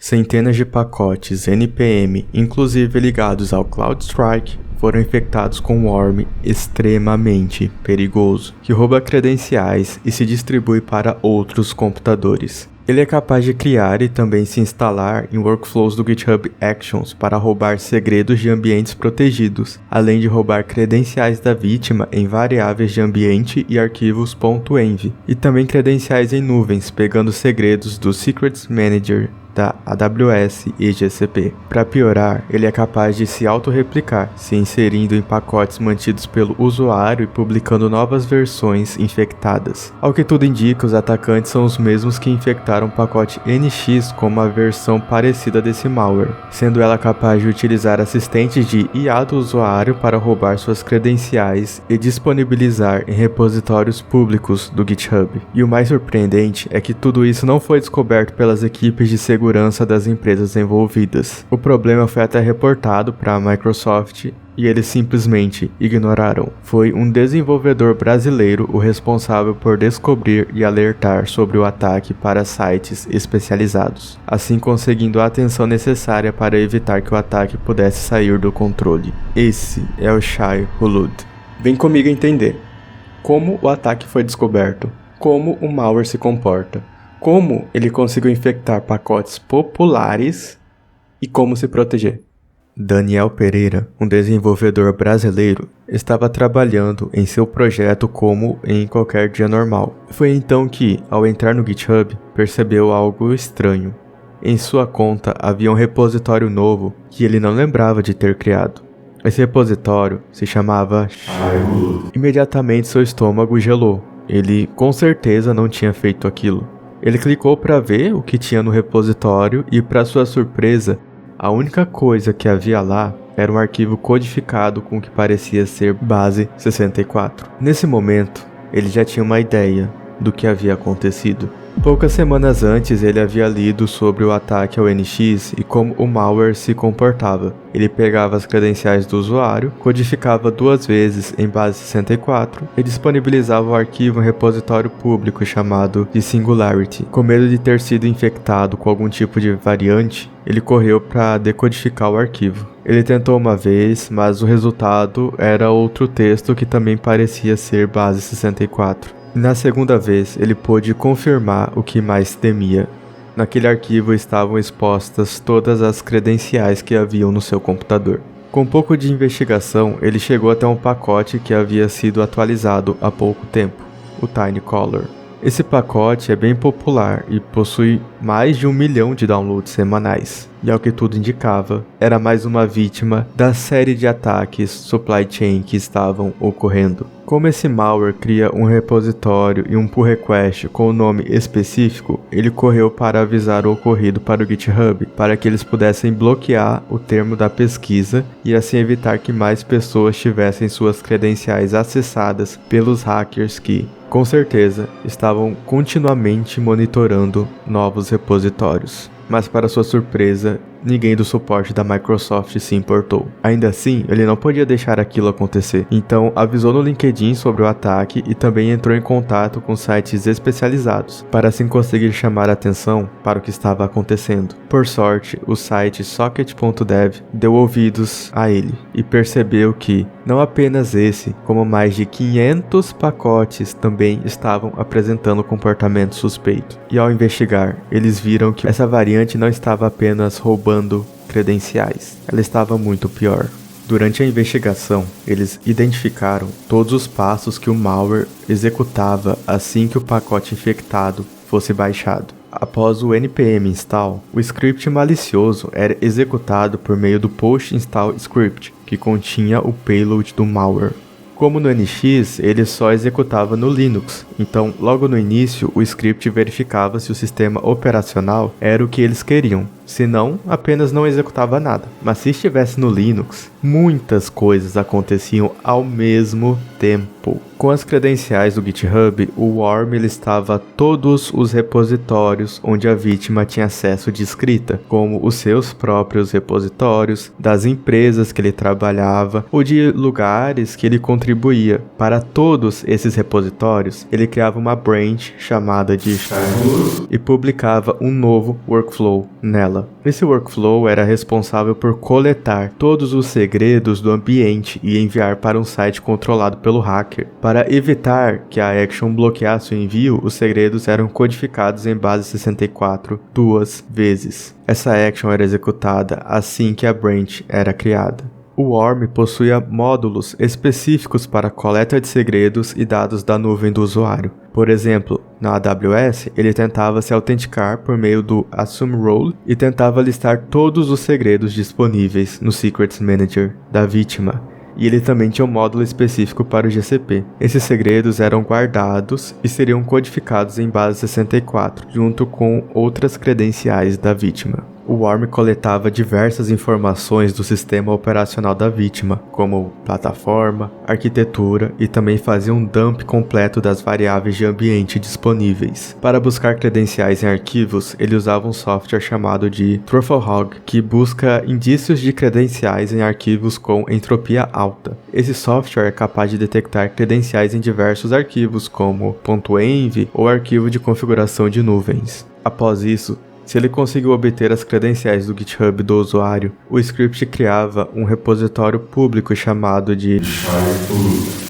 Centenas de pacotes NPM, inclusive ligados ao CrowdStrike, foram infectados com um worm extremamente perigoso, que rouba credenciais e se distribui para outros computadores. Ele é capaz de criar e também se instalar em workflows do GitHub Actions para roubar segredos de ambientes protegidos, além de roubar credenciais da vítima em variáveis de ambiente e arquivos .env, e também credenciais em nuvens, pegando segredos do Secrets Manager da AWS e GCP. Para piorar, ele é capaz de se autorreplicar, se inserindo em pacotes mantidos pelo usuário e publicando novas versões infectadas. Ao que tudo indica, os atacantes são os mesmos que infectaram o pacote NX com uma versão parecida desse malware, sendo ela capaz de utilizar assistentes de IA do usuário para roubar suas credenciais e disponibilizar em repositórios públicos do GitHub. E o mais surpreendente é que tudo isso não foi descoberto pelas equipes de segurança das empresas envolvidas. O problema foi até reportado para a Microsoft e eles simplesmente ignoraram. Foi um desenvolvedor brasileiro o responsável por descobrir e alertar sobre o ataque para sites especializados, assim conseguindo a atenção necessária para evitar que o ataque pudesse sair do controle. Esse é o Shai Hulud. Vem comigo entender como o ataque foi descoberto, como o malware se comporta, como ele conseguiu infectar pacotes populares e como se proteger. Daniel Pereira, um desenvolvedor brasileiro, estava trabalhando em seu projeto como em qualquer dia normal. Foi então que, ao entrar no GitHub, percebeu algo estranho. Em sua conta havia um repositório novo que ele não lembrava de ter criado. Esse repositório se chamava Shai Hulud. Imediatamente seu estômago gelou. Ele com certeza não tinha feito aquilo. Ele clicou para ver o que tinha no repositório e, para sua surpresa, a única coisa que havia lá era um arquivo codificado com o que parecia ser base 64. Nesse momento, ele já tinha uma ideia do que havia acontecido. Poucas semanas antes, ele havia lido sobre o ataque ao NX e como o malware se comportava. Ele pegava as credenciais do usuário, codificava 2 vezes em base 64 e disponibilizava o arquivo em repositório público chamado de Singularity. Com medo de ter sido infectado com algum tipo de variante, ele correu para decodificar o arquivo. Ele tentou uma vez, mas o resultado era outro texto que também parecia ser base 64. Na segunda vez, ele pôde confirmar o que mais temia. Naquele arquivo estavam expostas todas as credenciais que haviam no seu computador. Com um pouco de investigação, ele chegou até um pacote que havia sido atualizado há pouco tempo, o TinyColor. Esse pacote é bem popular e possui mais de 1 milhão de downloads semanais. E ao que tudo indicava, era mais uma vítima da série de ataques supply chain que estavam ocorrendo. Como esse malware cria um repositório e um pull request com o nome específico, ele correu para avisar o ocorrido para o GitHub, para que eles pudessem bloquear o termo da pesquisa e assim evitar que mais pessoas tivessem suas credenciais acessadas pelos hackers que, com certeza, estavam continuamente monitorando novos repositórios. Mas para sua surpresa, ninguém do suporte da Microsoft se importou. Ainda assim, ele não podia deixar aquilo acontecer, então avisou no LinkedIn sobre o ataque e também entrou em contato com sites especializados, para assim conseguir chamar a atenção para o que estava acontecendo. Por sorte, o site Socket.dev deu ouvidos a ele e percebeu que não apenas esse, como mais de 500 pacotes também estavam apresentando comportamento suspeito. E ao investigar, eles viram que essa variante não estava apenas roubando credenciais, ela estava muito pior. Durante a investigação, eles identificaram todos os passos que o malware executava assim que o pacote infectado fosse baixado. Após o npm install, o script malicioso era executado por meio do post install script, que continha o payload do malware. Como no NX, ele só executava no Linux, então logo no início o script verificava se o sistema operacional era o que eles queriam, senão apenas não executava nada. Mas se estivesse no Linux, muitas coisas aconteciam ao mesmo tempo. Com as credenciais do GitHub, o worm listava todos os repositórios onde a vítima tinha acesso de escrita, como os seus próprios repositórios, das empresas que ele trabalhava ou de lugares que ele contribuía. Para todos esses repositórios, ele criava uma branch chamada de Shai Hulud e publicava um novo workflow nela. dela. Esse workflow era responsável por coletar todos os segredos do ambiente e enviar para um site controlado pelo hacker. Para evitar que a action bloqueasse o envio, os segredos eram codificados em base 64 2 vezes. Essa action era executada assim que a branch era criada. O Worm possuía módulos específicos para a coleta de segredos e dados da nuvem do usuário. Por exemplo, na AWS, ele tentava se autenticar por meio do Assume Role e tentava listar todos os segredos disponíveis no Secrets Manager da vítima. E ele também tinha um módulo específico para o GCP. Esses segredos eram guardados e seriam codificados em base 64, junto com outras credenciais da vítima. O Worm coletava diversas informações do sistema operacional da vítima, como plataforma, arquitetura, e também fazia um dump completo das variáveis de ambiente disponíveis. Para buscar credenciais em arquivos, ele usava um software chamado de Trufflehog, que busca indícios de credenciais em arquivos com entropia alta. Esse software é capaz de detectar credenciais em diversos arquivos, como .env ou arquivo de configuração de nuvens. Após isso, se ele conseguiu obter as credenciais do GitHub do usuário, o script criava um repositório público chamado de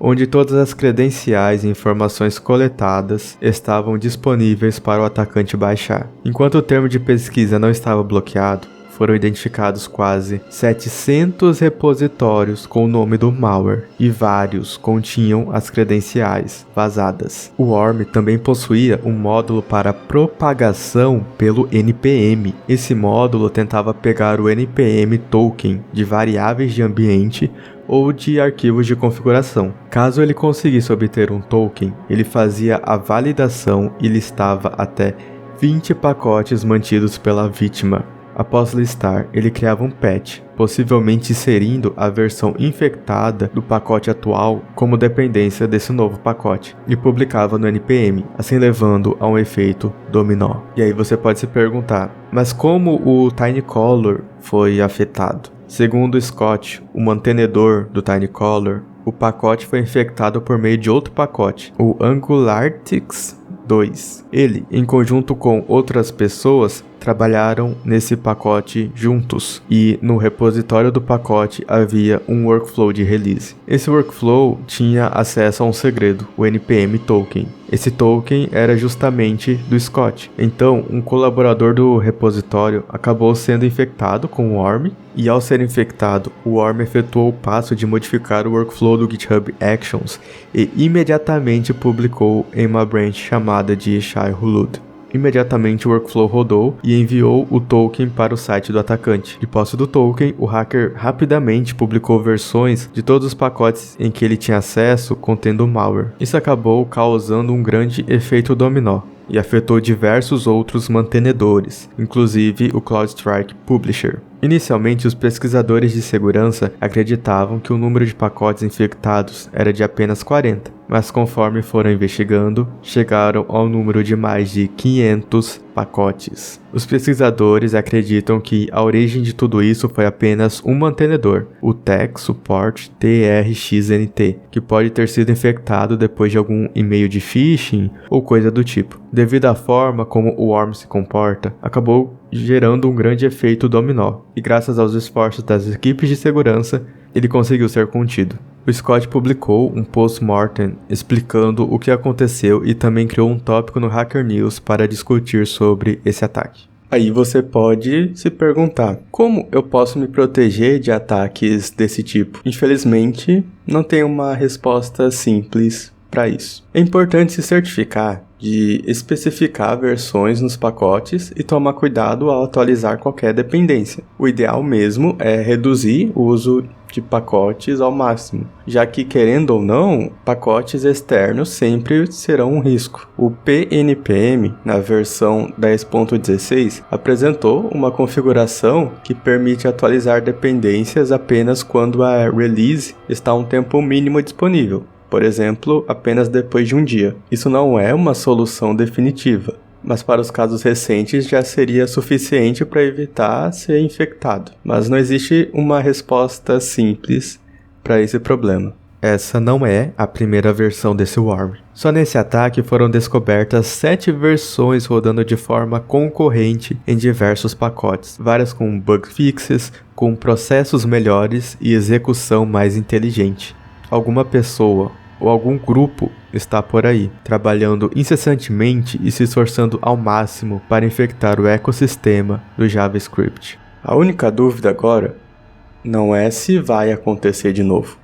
onde todas as credenciais e informações coletadas estavam disponíveis para o atacante baixar. Enquanto o termo de pesquisa não estava bloqueado, foram identificados quase 700 repositórios com o nome do malware, e vários continham as credenciais vazadas. O Worm também possuía um módulo para propagação pelo NPM. Esse módulo tentava pegar o NPM token de variáveis de ambiente ou de arquivos de configuração. Caso ele conseguisse obter um token, ele fazia a validação e listava até 20 pacotes mantidos pela vítima. Após listar, ele criava um patch, possivelmente inserindo a versão infectada do pacote atual como dependência desse novo pacote, e publicava no NPM, assim levando a um efeito dominó. E aí você pode se perguntar, mas como o Tinycolor foi afetado? Segundo Scott, o mantenedor do Tinycolor, o pacote foi infectado por meio de outro pacote, o AngularTix 2. Ele, em conjunto com outras pessoas, trabalharam nesse pacote juntos, e no repositório do pacote havia um workflow de release. Esse workflow tinha acesso a um segredo, o NPM token. Esse token era justamente do Scott. Então, um colaborador do repositório acabou sendo infectado com o Worm, e ao ser infectado, o Worm efetuou o passo de modificar o workflow do GitHub Actions e imediatamente publicou em uma branch chamada de Shai-Hulud. Imediatamente o workflow rodou e enviou o token para o site do atacante. De posse do token, o hacker rapidamente publicou versões de todos os pacotes em que ele tinha acesso contendo malware. Isso acabou causando um grande efeito dominó e afetou diversos outros mantenedores, inclusive o CloudStrike Publisher. Inicialmente, os pesquisadores de segurança acreditavam que o número de pacotes infectados era de apenas 40, mas conforme foram investigando, chegaram ao número de mais de 500 pacotes. Os pesquisadores acreditam que a origem de tudo isso foi apenas um mantenedor, o Tech Support TRXNT, que pode ter sido infectado depois de algum e-mail de phishing ou coisa do tipo. Devido à forma como o Worm se comporta, acabou gerando um grande efeito dominó, e graças aos esforços das equipes de segurança, ele conseguiu ser contido. O Scott publicou um post-mortem explicando o que aconteceu e também criou um tópico no Hacker News para discutir sobre esse ataque. Aí você pode se perguntar, como eu posso me proteger de ataques desse tipo? Infelizmente, não tem uma resposta simples para isso. É importante se certificar de especificar versões nos pacotes e tomar cuidado ao atualizar qualquer dependência. O ideal mesmo é reduzir o uso de pacotes ao máximo, já que, querendo ou não, pacotes externos sempre serão um risco. O PNPM, na versão 10.16, apresentou uma configuração que permite atualizar dependências apenas quando a release está um tempo mínimo disponível. Por exemplo, apenas depois de um dia. Isso não é uma solução definitiva, mas para os casos recentes já seria suficiente para evitar ser infectado. Mas não existe uma resposta simples para esse problema. Essa não é a primeira versão desse worm. Só nesse ataque foram descobertas 7 versões rodando de forma concorrente em diversos pacotes, várias com bug fixes, com processos melhores e execução mais inteligente. Alguma pessoa ou algum grupo está por aí, trabalhando incessantemente e se esforçando ao máximo para infectar o ecossistema do JavaScript. A única dúvida agora não é se vai acontecer de novo,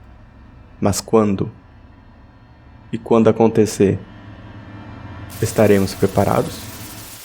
mas quando? E quando acontecer, estaremos preparados?